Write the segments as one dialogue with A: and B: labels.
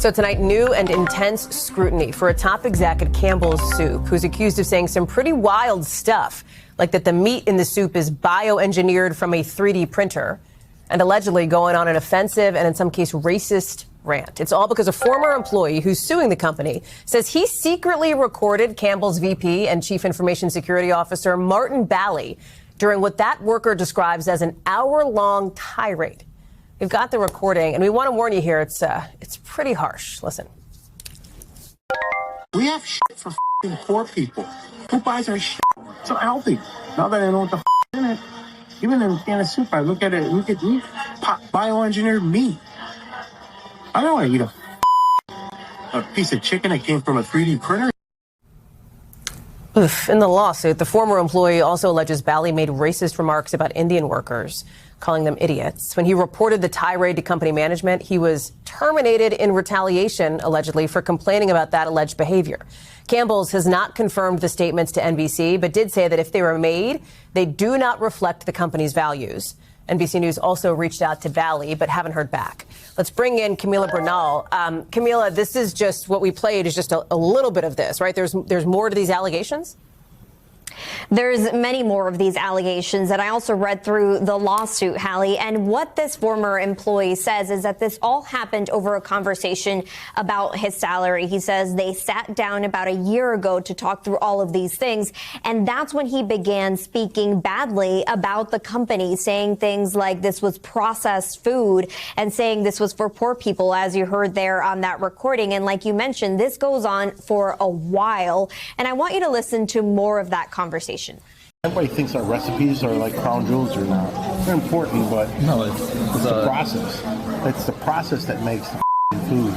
A: So tonight, new and intense scrutiny for a top exec at Campbell's Soup who's accused of saying some pretty wild stuff, like that the meat in the soup is bioengineered from a 3D printer, and allegedly going on an offensive and in some case racist rant. It's all because a former employee who's suing the company says he secretly recorded Campbell's VP and Chief Information Security Officer Martin Bally during what that worker describes as an hour-long tirade. We've got the recording, and we want to warn you here, it's pretty harsh. Listen.
B: We have shit for poor people. Who buys our shit? It's so healthy. Now that I know what the in it, even in a can of soup, I look at it, look at meat, bioengineered meat. I don't want to eat a piece of chicken that came from a 3D printer.
A: In the lawsuit, the former employee also alleges Bally made racist remarks about Indian workers, calling them idiots. When he reported the tirade to company management, he was terminated in retaliation, allegedly, for complaining about that alleged behavior. Campbell's has not confirmed the statements to NBC, but did say that if they were made, they do not reflect the company's values. NBC News also reached out to Bally, but haven't heard back. Let's bring in Camila Bernal. Camila, this is just what we played is just a little bit of this, right? There's more to these allegations?
C: There's many more of these allegations, and I also read through the lawsuit, Hallie, and what this former employee says is that this all happened over a conversation about his salary. He says they sat down about a year ago to talk through all of these things, and that's when he began speaking badly about the company, saying things like this was processed food and saying this was for poor people, as you heard there on that recording. And like you mentioned, this goes on for a while, and I want you to listen to more of that conversation.
B: Everybody thinks our recipes are like crown jewels or not. They're important, but no, it's the process. It's the process that makes the food.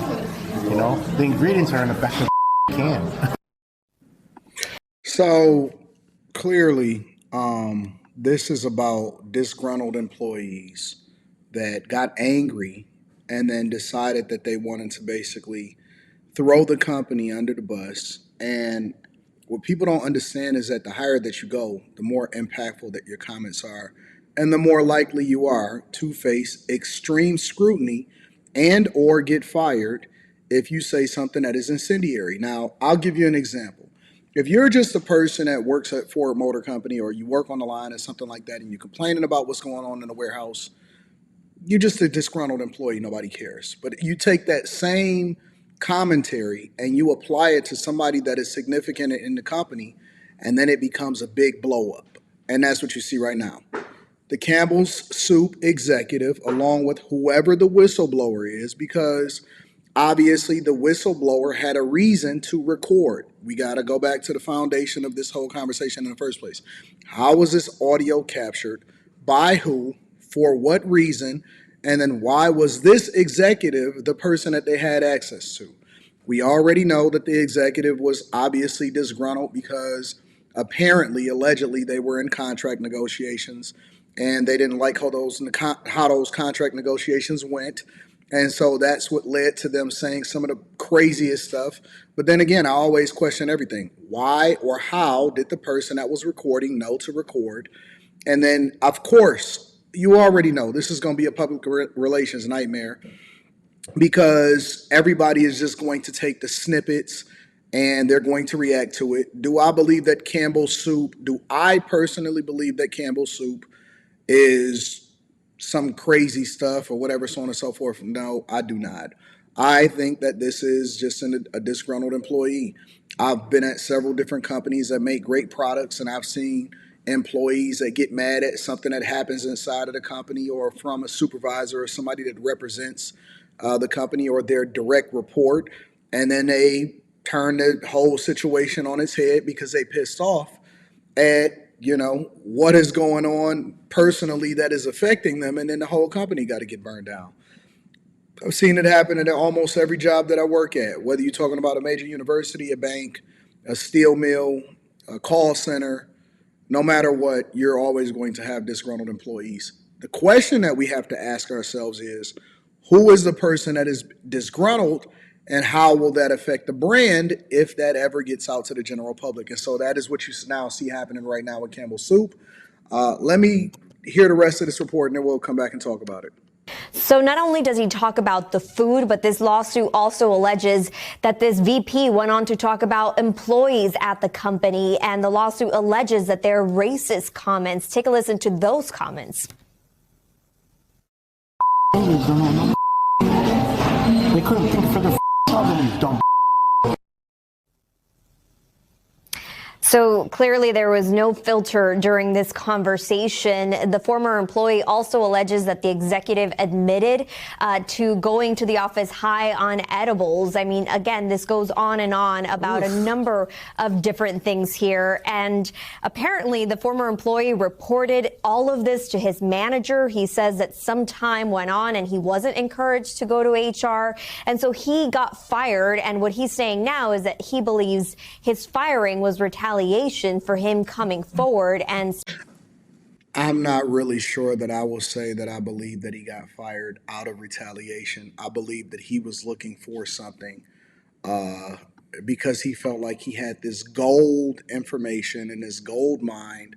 B: You know, the ingredients are in the back of the can.
D: So clearly, this is about disgruntled employees that got angry and then decided that they wanted to basically throw the company under the bus. And what people don't understand is that the higher that you go, the more impactful that your comments are, and the more likely you are to face extreme scrutiny and or get fired if you say something that is incendiary. Now, I'll give you an example. If you're just a person that works at Ford Motor Company or you work on the line or something like that and you're complaining about what's going on in the warehouse, you're just a disgruntled employee, nobody cares. But you take that same commentary and you apply it to somebody that is significant in the company, and then it becomes a big blow up. And that's what you see right now. The Campbell's Soup executive, along with whoever the whistleblower is, because obviously the whistleblower had a reason to record. We got to go back to the foundation of this whole conversation in the first place. How was this audio captured? By who? For what reason? And then why was this executive the person that they had access to? We already know that the executive was obviously disgruntled because apparently, allegedly, they were in contract negotiations and they didn't like how those contract negotiations went. And so that's what led to them saying some of the craziest stuff. But then again, I always question everything. Why or how did the person that was recording know to record? And then, of course, you already know this is going to be a public relations nightmare because everybody is just going to take the snippets and they're going to react to it. Do I believe that Campbell's Soup, do I personally believe that Campbell's Soup is some crazy stuff or whatever, so on and so forth? No, I do not. I think that this is just a disgruntled employee. I've been at several different companies that make great products, and I've seen employees that get mad at something that happens inside of the company or from a supervisor or somebody that represents the company or their direct report, and then they turn the whole situation on its head because they pissed off at, you know, what is going on personally that is affecting them, and then the whole company got to get burned down. I've seen it happen at almost every job that I work at, whether you're talking about a major university, a bank, a steel mill, a call center. No matter what, you're always going to have disgruntled employees. The question that we have to ask ourselves is, who is the person that is disgruntled and how will that affect the brand if that ever gets out to the general public? And so that is what you now see happening right now with Campbell's Soup. Let me hear the rest of this report and then we'll come back and talk about it.
C: So not only does he talk about the food, but this lawsuit also alleges that this VP went on to talk about employees at the company, and the lawsuit alleges that they're racist comments. Take a listen to those comments.
B: They couldn't think for the dumb.
C: So clearly there was no filter during this conversation. The former employee also alleges that the executive admitted to going to the office high on edibles. I mean, again, this goes on and on about a number of different things here. And apparently the former employee reported all of this to his manager. He says that some time went on and he wasn't encouraged to go to HR. And so he got fired. And what he's saying now is that he believes his firing was retaliation for him coming forward. And
D: I'm not really sure that I will say that I believe that he got fired out of retaliation. I believe that he was looking for something because he felt like he had this gold information and this gold mine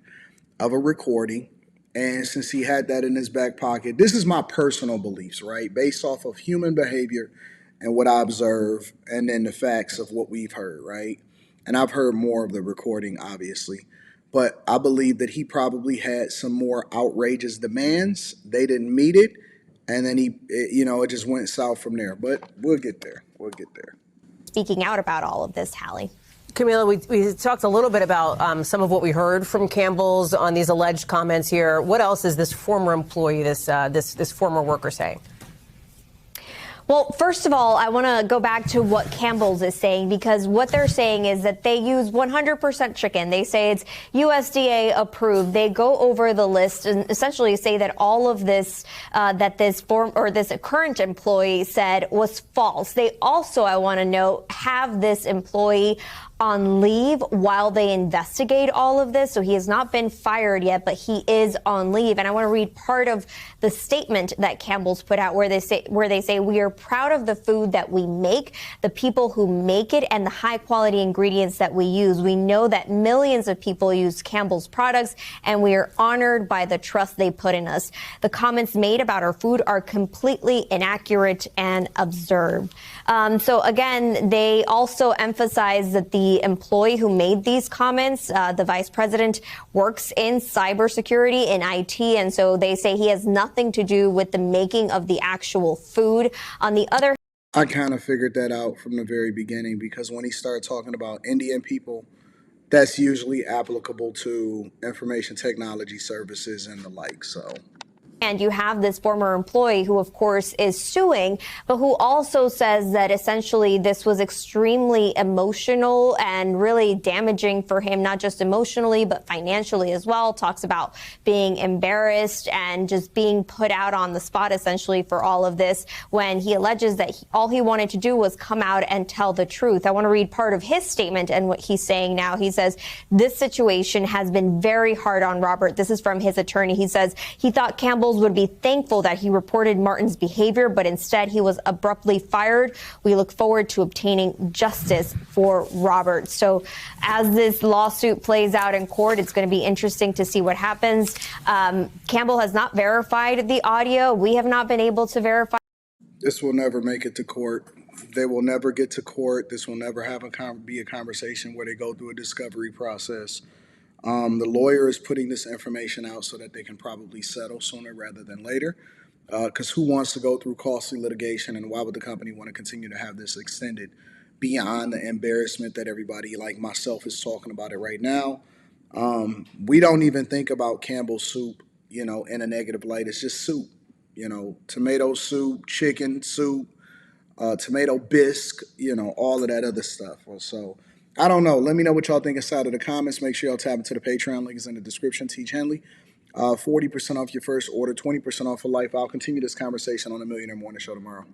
D: of a recording. And since he had that in his back pocket, this is my personal beliefs, right? Based off of human behavior and what I observe, and then the facts of what we've heard, right? And I've heard more of the recording, obviously. But I believe that he probably had some more outrageous demands. They didn't meet it. And then it just went south from there. But we'll get there. We'll get there.
C: speaking out about all of this, Hallie.
A: Camila, we talked a little bit about some of what we heard from Campbell's on these alleged comments here. What else is this former employee, this former worker saying?
C: Well, first of all, I want to go back to what Campbell's is saying, because what they're saying is that they use 100% chicken. They say it's USDA approved. They go over the list and essentially say that all of this, that this current employee said was false. They also, I want to note, have this employee on leave while they investigate all of this. So he has not been fired yet, but he is on leave. And I want to read part of the statement that Campbell's put out where they say we are proud of the food that we make, the people who make it, and the high quality ingredients that we use. We know that millions of people use Campbell's products, and we are honored by the trust they put in us. The comments made about our food are completely inaccurate and absurd. So again, they also emphasize that the employee who made these comments, the vice president, works in cybersecurity in IT, and so they say he has nothing to do with the making of the actual food. On the other,
D: I kind of figured that out from the very beginning, because when he started talking about Indian people, that's usually applicable to information technology services and the like. So.
C: and you have this former employee who, of course, is suing, but who also says that essentially this was extremely emotional and really damaging for him, not just emotionally, but financially as well. Talks about being embarrassed and just being put out on the spot, essentially, for all of this, when he alleges that all he wanted to do was come out and tell the truth. I want to read part of his statement and what he's saying now. He says, this situation has been very hard on Robert. This is from his attorney. He says he thought Campbell would be thankful that he reported Martin's behavior, but instead he was abruptly fired. We look forward to obtaining justice for Robert. So as this lawsuit plays out in court, it's going to be interesting to see what happens. Campbell has not verified the audio. We have not been able to verify.
D: This will never make it to court. They will never get to court. This will never be a conversation where they go through a discovery process. The lawyer is putting this information out so that they can probably settle sooner rather than later. Because who wants to go through costly litigation, and why would the company want to continue to have this extended beyond the embarrassment that everybody like myself is talking about it right now? We don't even think about Campbell's soup, in a negative light. It's just soup, tomato soup, chicken soup, tomato bisque, all of that other stuff. So I don't know. Let me know what y'all think inside of the comments. Make sure y'all tap into the Patreon. Link is in the description. Teach Henley. 40% off your first order, 20% off for life. I'll continue this conversation on the Millionaire Morning Show tomorrow.